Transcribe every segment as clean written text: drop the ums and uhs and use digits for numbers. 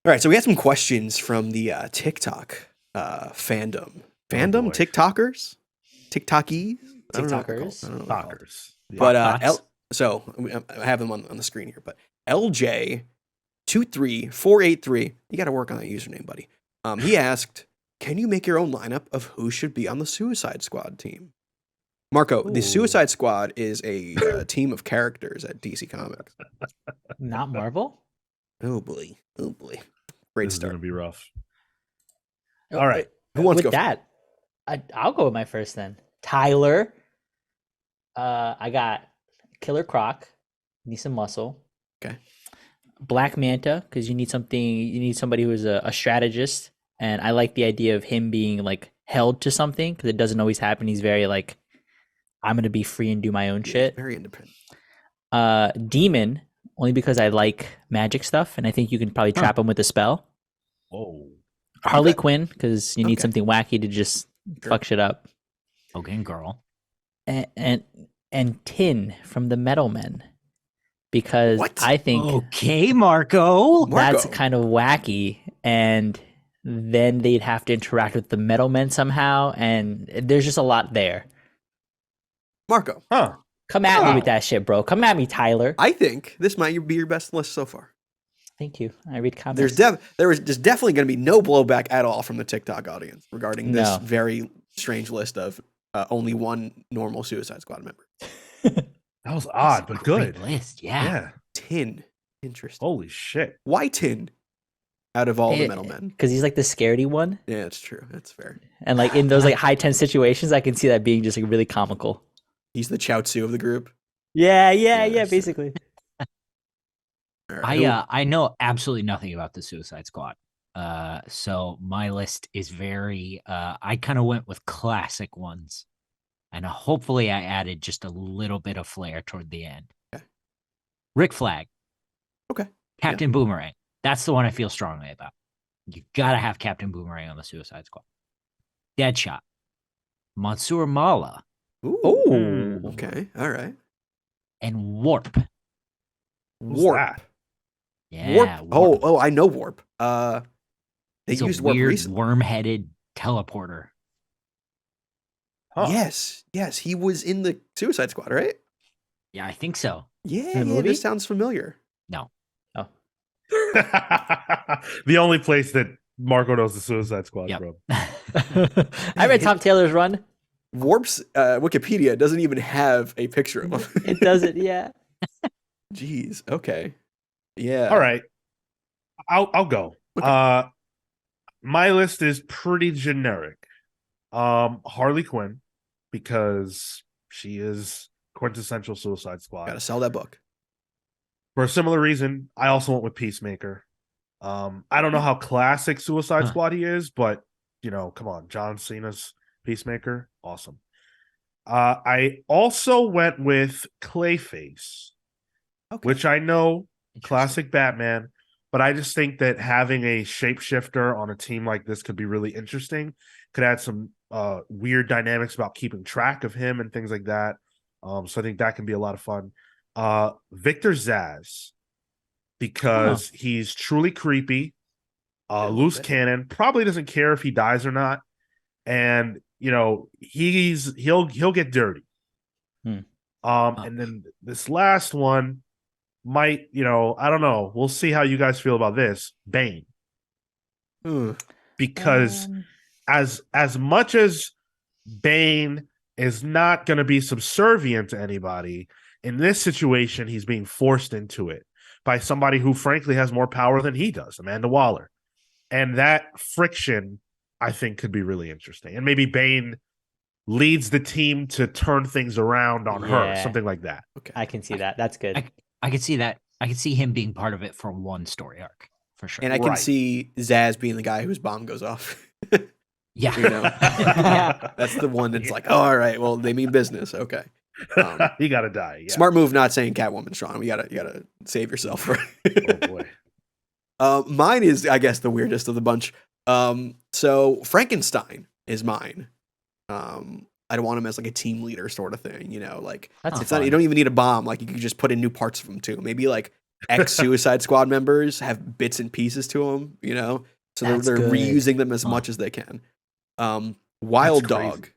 All right, so we had some questions from the TikTok fandom. Fandom? boy. TikTokers? TikTokies? I don't know what they're called. TikTokers. I don't know what they're called. Talkers. Yeah. But Bots. I have them on the screen here. But LJ23483, you got to work on that username, buddy. He asked, "Can you make your own lineup of who should be on the Suicide Squad team?" Marco, the Ooh. Suicide Squad is a team of characters at DC Comics. Not Marvel? Oh boy, great This is start. gonna be rough. Oh, All right. Who wants to with go? that, I'll go with my first then. Tyler. I got Killer Croc. Need some muscle. Okay. Black Manta, because you need somebody who is a strategist, and I like the idea of him being like held to something because it doesn't always happen. He's very like, I'm gonna be free and do my own shit. Very independent. Demon, only because I like magic stuff, and I think you can probably trap him with a spell. Oh. Harley Quinn, because you need Okay. something wacky to just Sure. fuck shit up. Okay, girl. And Tin from the Metal Men, because What? I think Okay, Marco. that's Marco. kind of wacky, and then they'd have to interact with the Metal Men somehow, and there's just a lot there. Marco, Huh. Come at me Wow. with that shit, bro. Come at me, Tyler. I think this might be your best list so far. Thank you. I read comics. There's definitely going to be no blowback at all from the TikTok audience regarding this No. very strange list of only one normal Suicide Squad member. That was odd, but Great good. list. Yeah. Yeah. Tin, interesting. Holy shit. Why Tin? Out of all the Metal Men, because he's like the scaredy one, yeah, it's true. That's fair. and like in those like high tense situations, I can see that being just like really comical. He's the Chaozu of the group. Yeah, Yes. basically. All right, who- I know absolutely nothing about the Suicide Squad. So my list is very I kind of went with classic ones. And hopefully I added just a little bit of flair toward the end. Okay. Rick Flag. Okay. Captain Boomerang. That's the one I feel strongly about. You gotta have Captain Boomerang on the Suicide Squad. Deadshot. Mansoor Mala. Ooh, Ooh. okay, all right. And Warp. Who's Warp. that? Yeah. Warp. Oh, I know Warp. They He's used a Warp weird recently. worm-headed teleporter. Huh. Yes, he was in the Suicide Squad, right? Yeah, I think so. Yeah, the movie? this sounds familiar. No. The only place that Marco knows the Suicide Squad Yep. from. I read Tom Taylor's run. Warp's Wikipedia doesn't even have a picture of him. It doesn't. Yeah. Jeez. Okay. Yeah. All right. I'll go. Okay. My list is pretty generic. Harley Quinn, because she is quintessential Suicide Squad. Got to sell that book. For a similar reason, I also went with Peacemaker. I don't know how classic Suicide Huh. Squad he is, but come on, John Cena's Peacemaker, awesome. I also went with Clayface, Okay. which I know classic Batman, but I just think that having a shapeshifter on a team like this could be really interesting. Could add some weird dynamics about keeping track of him and things like that. So I think that can be a lot of fun. Victor Zsasz, because he's truly creepy, loose cannon, probably doesn't care if he dies or not, and he'll get dirty. And then this last one might, I don't know. We'll see how you guys feel about this. Bane, because as much as Bane is not going to be subservient to anybody, in this situation, he's being forced into it by somebody who, frankly, has more power than he does, Amanda Waller. And that friction, I think, could be really interesting. And maybe Bane leads the team to turn things around on her, Yeah. something like that. Okay. I can see that. That's good. I could see that. I could see him being part of it for one story arc for sure. And I can Right. see Zaz being the guy whose bomb goes off. yeah. You know? That's the one that's like, oh, all right, well, they mean business. Okay. He got to die. Yeah. Smart move not saying Catwoman strong. You gotta save yourself. Oh, boy. Mine is, I guess, the weirdest of the bunch. So Frankenstein is mine. I don't want him as like a team leader sort of thing, like That's it's not, you fun. don't even need a bomb. Like you can just put in new parts of him too. Maybe like ex Suicide Squad members have bits and pieces to them, so That's they're good. reusing them as Huh. much as they can. Wild crazy. Dog.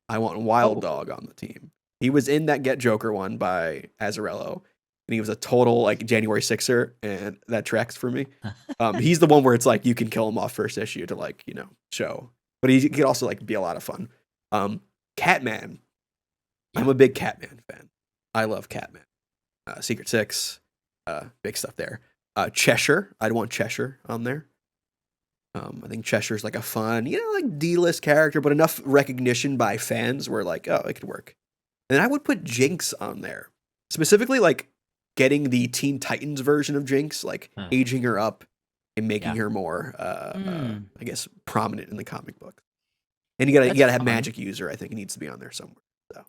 I want Wild Oh. Dog on the team. He was in that Get Joker one by Azzarello, and he was a total like January 6er, and that tracks for me. He's the one where it's like you can kill him off first issue to like show, but he could also like be a lot of fun. Catman. I'm a big Catman fan. I love Catman. Secret Six, big stuff there. Cheshire. I'd want Cheshire on there. I think Cheshire's like a fun, like D-list character, but enough recognition by fans where like, oh, it could work. And I would put Jinx on there. Specifically like getting the Teen Titans version of Jinx, like aging her up and making her more I guess prominent in the comic book. And you gotta have fun. Magic User, I think it needs to be on there somewhere. So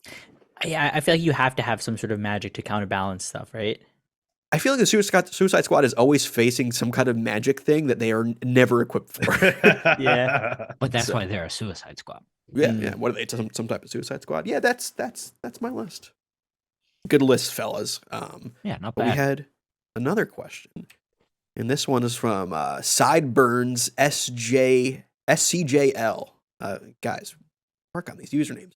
Yeah, I feel like you have to have some sort of magic to counterbalance stuff, right? I feel like the Suicide Squad is always facing some kind of magic thing that they are never equipped for. Yeah. But that's So- why they're a Suicide Squad. Yeah. What are they? Some type of Suicide Squad? Yeah, that's my list. Good list, fellas. Yeah, not But we bad. had another question, and this one is from Sideburns SCJL. Guys, work on these usernames.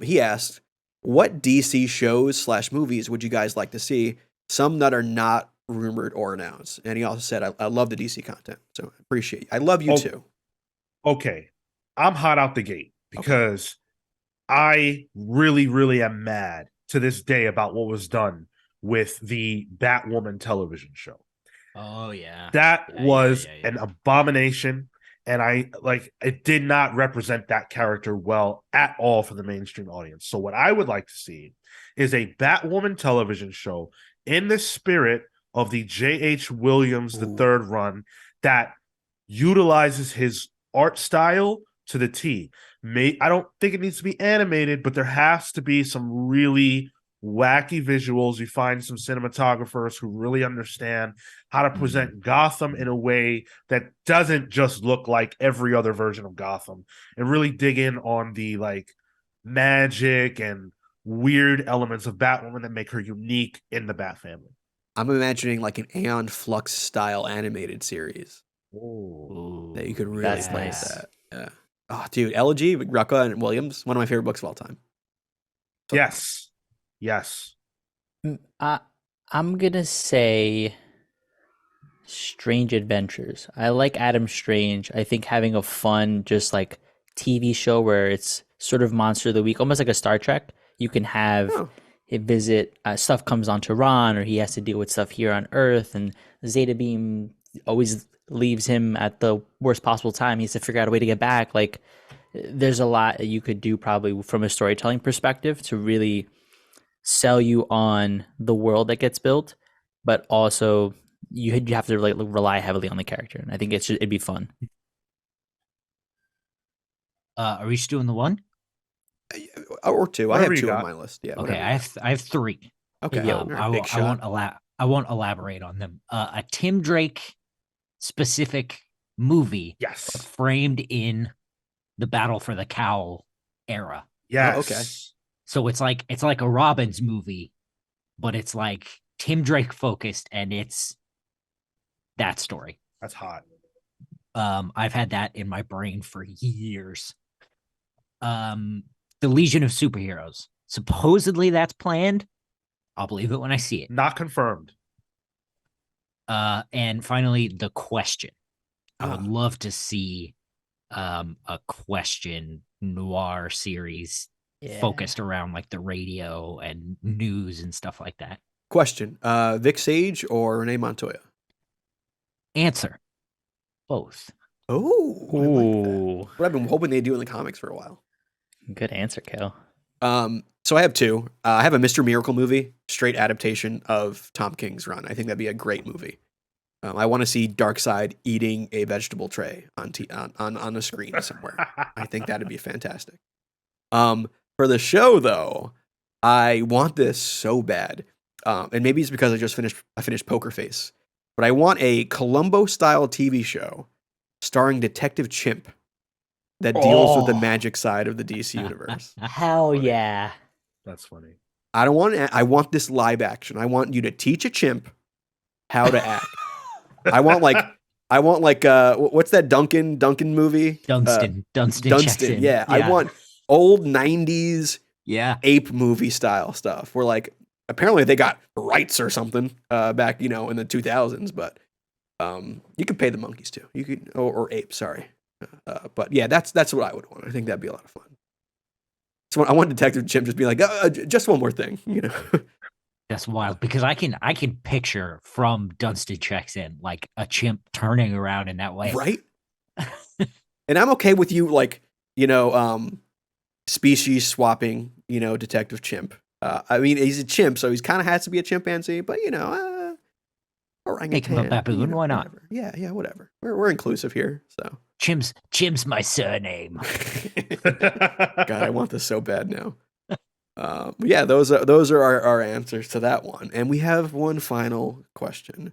He asked, "What DC shows / movies would you guys like to see? Some that are not rumored or announced." And he also said, "I love the DC content, so I appreciate you. I love you Oh, too." Okay, I'm hot out the gate because I really, really am mad to this day about what was done with the Batwoman television show. Oh yeah. That Yeah, was yeah. an abomination, and it did not represent that character well at all for the mainstream audience. So what I would like to see is a Batwoman television show in the spirit of the J.H. Williams the Ooh. third run that utilizes his art style to the T. I don't think it needs to be animated, but there has to be some really wacky visuals. You find some cinematographers who really understand how to present Gotham in a way that doesn't just look like every other version of Gotham, and really dig in on the like magic and weird elements of Batwoman that make her unique in the Bat family. I'm imagining like an Aeon Flux style animated series Ooh, that you could really That's play nice. with that. Yeah. Oh, dude, Elegy, Rucka, and Williams, one of my favorite books of all time. So- Yes. I'm gonna say Strange Adventures. I like Adam Strange. I think having a fun, just like TV show where it's sort of Monster of the Week, almost like a Star Trek. You can have Oh. it visit stuff comes on Tehran, or he has to deal with stuff here on Earth, and Zeta Beam always leaves him at the worst possible time. He has to figure out a way to get back. Like, there's a lot that you could do probably from a storytelling perspective to really sell you on the world that gets built, but also you have to like rely heavily on the character. And I think it'd be fun. Are we just doing the one? Or two. I Whatever have you two on got. my list. Yeah. Okay, whatever you I have three. got. Okay. Yo, all right, I, big won't- shot. I won't elaborate on them. A Tim Drake specific movie Yes. framed in the Battle for the Cowl era. Yes. okay. So it's like a Robbins movie, but it's like Tim Drake focused, and it's that story. That's hot. I've had that in my brain for years. The Legion of Superheroes. Supposedly that's planned. I'll believe it when I see it. Not confirmed. And finally, The Question. I would Ah. love to see a Question noir series focused around like the radio and news and stuff like that. Question: Vic Sage or Renee Montoya? Answer. Both. Oh, I like that. Ooh, What I've been hoping they do in the comics for a while. good answer, Kel. So I have two. I have a Mr. Miracle movie, straight adaptation of Tom King's run. I think that'd be a great movie. I want to see Darkseid eating a vegetable tray on a screen somewhere. I think that'd be fantastic. For the show though, I want this so bad. And maybe it's because I finished Poker Face, but I want a Columbo style TV show starring Detective Chimp that deals with the Oh. magic side of the DC universe. Hell yeah. That's funny. I want this live action. I want you to teach a chimp how to act. I want like what's that Duncan movie? Dunstan checks Dunstan, in. yeah. I want old 90s Yeah. ape movie style stuff where like apparently they got rights or something back, in the 2000s, but you could pay the monkeys too. You could or apes, sorry. But yeah, that's what I would want. I think that'd be a lot of fun. So I want Detective Chimp just be like, just one more thing, That's wild because I can picture from Dunstan checks in like a chimp turning around in that way. right? And I'm okay with you like, species swapping, Detective Chimp. I mean, he's a chimp, so he's kind of has to be a chimpanzee, but orangutan. Make him a baboon, why not? Whatever. Yeah, whatever. We're inclusive here, so. Chim's my surname. God, I want this so bad now. Yeah, those are our answers to that one, and we have one final question,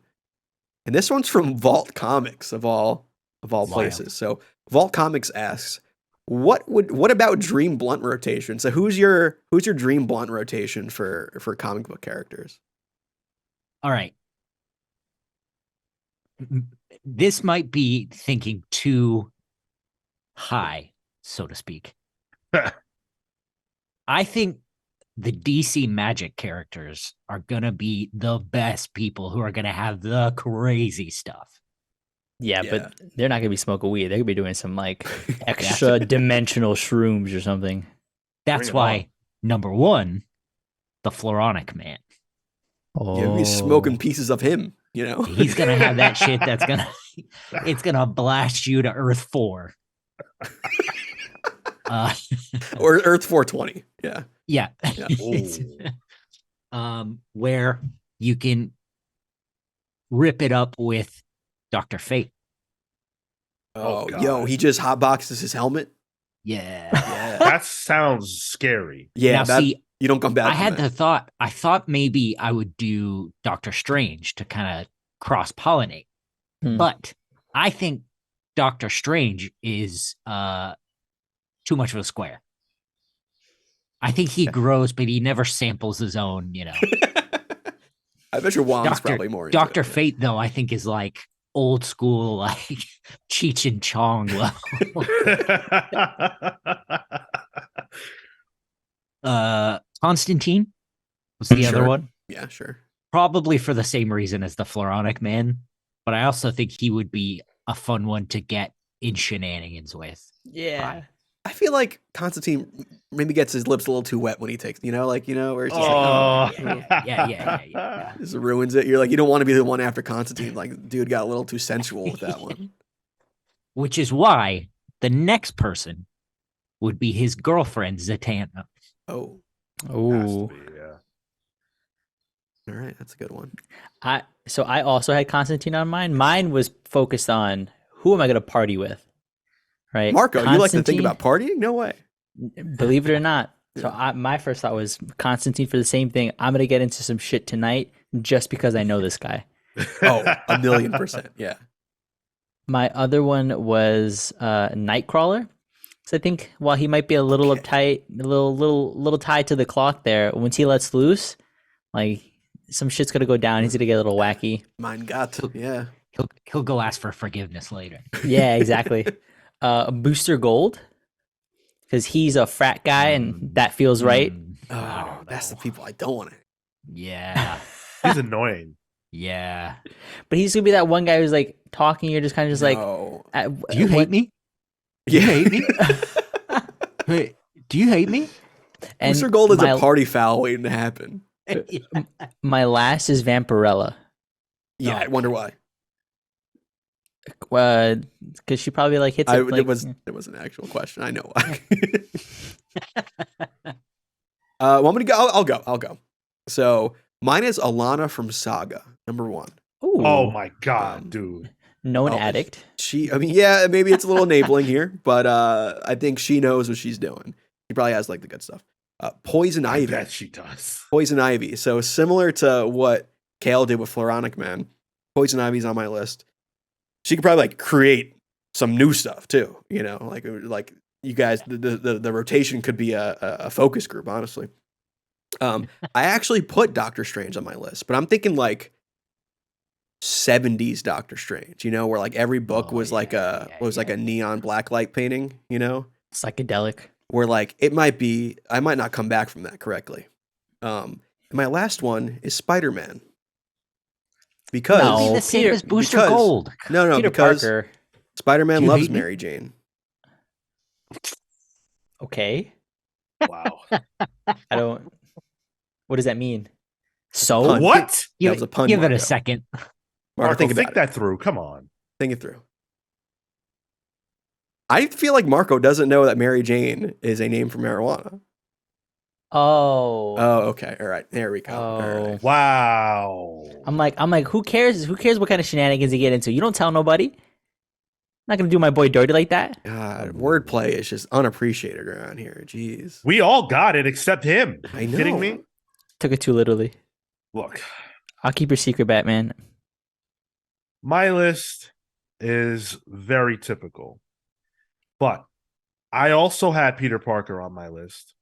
and this one's from Vault Comics of all places. So Vault Comics asks, what about Dream Blunt rotation? So who's your Dream Blunt rotation for comic book characters? All right. This might be thinking too high, so to speak. I think the DC Magic characters are going to be the best people who are going to have the crazy stuff. Yeah, Yeah. but they're not gonna be smoking weed. They could be doing some like extra dimensional shrooms or something. That's Bring it why on. number one, the Floronic Man. Yeah, we smoking pieces of him. He's gonna have that shit that's it's gonna blast you to Earth 4. Or Earth 420. Yeah. Yeah. Yeah. Where you can rip it up with Dr. Fate. Oh, God. yo, he just hotboxes his helmet. Yeah. That sounds scary. Yeah, Now, see, you don't come back. I from had that. the thought, I thought maybe I would do Doctor Strange to kind of cross pollinate. But I think Doctor Strange is too much of a square. I think he grows, but he never samples his own, I bet your Wong's probably more into Dr. it. Fate, though, I think is like old school, like Cheech and Chong level. Constantine was the other Sure. one. Yeah, sure. Probably for the same reason as the Floronic Man, but I also think he would be a fun one to get in shenanigans with. Yeah. I feel like Constantine maybe gets his lips a little too wet when he takes, where he's just Oh. Yeah. just ruins it. You're like, you don't want to be the one after Constantine. Like, dude got a little too sensual with that one. Which is why the next person would be his girlfriend, Zatanna. Oh, Oh. Yeah. all right, that's a good one. I also had Constantine on mine. Mine was focused on who am I gonna party with? Right. Marco, you like to think Constantine- about partying? No way. Believe it or not. So Yeah. my first thought was Constantine for the same thing. I'm gonna get into some shit tonight just because I know this guy. Oh, 1,000,000%. Yeah. My other one was Nightcrawler. So I think while he might be a little uptight, a little tied to the clock there, once he lets loose, like some shit's gonna go down. He's gonna get a little wacky. Mein Gott. Yeah. He'll go ask for forgiveness later. Yeah, exactly. Booster Gold, because he's a frat guy and that feels right. Oh, that's the people I don't want to. Yeah. He's annoying. Yeah. But he's gonna be that one guy who's like talking. You're just kind of just like, No. Do you hate me? Yeah. You hate me? Wait, do you hate me? and Booster Gold is my, a party foul waiting to happen. my last is Vampirella. Yeah, I wonder why. Because she probably like hits it. It was an actual question. I know why. Want me to go? I'll go. So mine is Alana from Saga, number 1. Ooh, Oh my god, Um, dude. known oh, addict. Yeah, maybe it's a little enabling here, but I think she knows what she's doing. She probably has like the good stuff. Poison I Ivy. bet she does. Poison Ivy. So similar to what Kale did with Floronic Man, Poison Ivy's on my list. She could probably like create some new stuff too. Like you guys, the rotation could be a focus group. Honestly, I actually put Doctor Strange on my list, but I'm thinking like 70s Doctor Strange, you know, where like every book Oh, was like yeah, a neon blacklight painting, you know, Psychedelic. where like I might not come back from that correctly. My last one is Spider-Man. Because No, Be the same Peter- as Booster because- Gold. no, Peter because Parker. Spider-Man Do you loves hate me? Mary Jane. Okay. Wow. I don't. What does that mean? So Pun. What? That was a pun, Give it a Marco. second. Marco, Marco, think think about it. that through. Come on. Think it through. I feel like Marco doesn't know that Mary Jane is a name for marijuana. Oh. Oh, okay. All right. There we go. All Oh. right. Wow. I'm like, who cares? Who cares what kind of shenanigans you get into? You don't tell nobody. I'm not gonna do my boy dirty like that. God, wordplay is just unappreciated around here. Jeez. We all got it except him. I You kidding know. me? Took it too literally. Look, I'll keep your secret, Batman. my list is very typical, but I also had Peter Parker on my list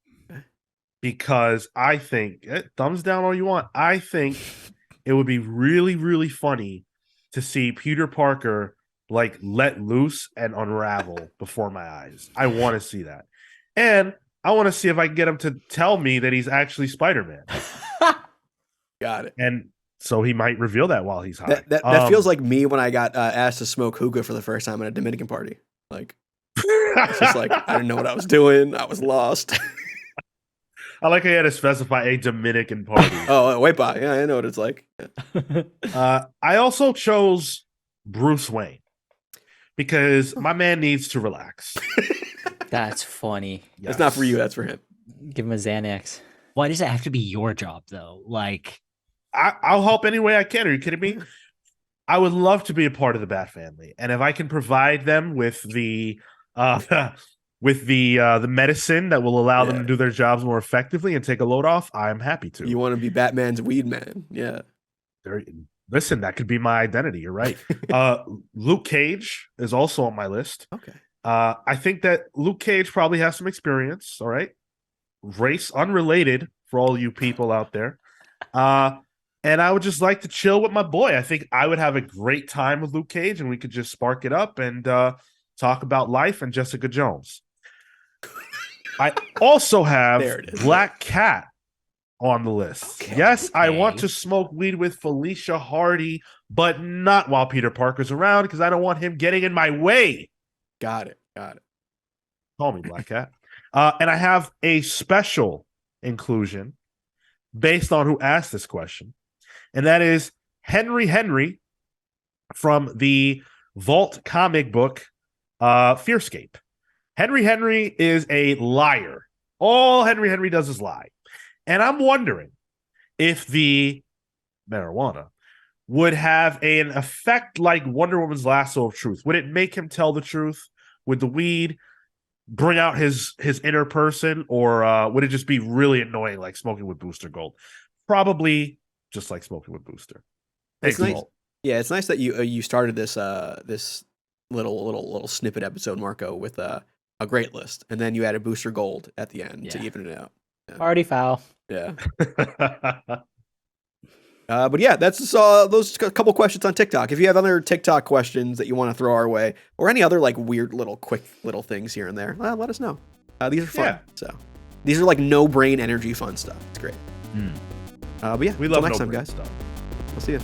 because I think, thumbs down all you want, I think it would be really, really funny to see Peter Parker like let loose and unravel before my eyes. I want to see that. And I want to see if I can get him to tell me that he's actually Spider-Man. Got it. And so he might reveal that while he's high. That feels like me when I got asked to smoke hookah for the first time at a Dominican party. Like, it's just like, I didn't know what I was doing. I was lost. I like how you had to specify a Dominican party. Oh, wait, by. Yeah, I know what it's like. Yeah. I also chose Bruce Wayne because my man needs to relax. That's funny. It's not for you. That's for him. Give him a Xanax. Why does it have to be your job though? Like, I'll help any way I can. Are you kidding me? I would love to be a part of the Bat family, and if I can provide them with the medicine that will allow them Yeah. to do their jobs more effectively and take a load off, I'm happy to. You want to be Batman's weed man. Yeah. Listen, that could be my identity. You're right. Luke Cage is also on my list. Okay. I think that Luke Cage probably has some experience. All right. Race unrelated for all you people out there. And I would just like to chill with my boy. I think I would have a great time with Luke Cage and we could just spark it up and talk about life and Jessica Jones. I also have There it is. Black Cat on the list. Okay. Yes, I want Okay. to smoke weed with Felicia Hardy, but not while Peter Parker's around because I don't want him getting in my way. Got it. Got it. Call me Black Cat. And I have a special inclusion based on who asked this question, and that is Henry from the Vault comic book Fearscape. Henry is a liar. All Henry does is lie. And I'm wondering if the marijuana would have an effect like Wonder Woman's lasso of truth. Would it make him tell the truth? Would the weed bring out his inner person, or would it just be really annoying like smoking with Booster Gold? Probably just like smoking with Booster. It's Thank you nice. all. Yeah, it's nice that you started this this little snippet episode, Marco, with a great list, and then you added Booster Gold at the end to Yeah. even it out. Already foul. Yeah. But yeah, that's those a couple questions on TikTok. If you have other TikTok questions that you want to throw our way, or any other like weird quick little things here and there, let us know. These are fun. Yeah. So these are like no brain energy fun stuff. It's great. But yeah, We until love next no time, brain guys. stuff. We'll see you.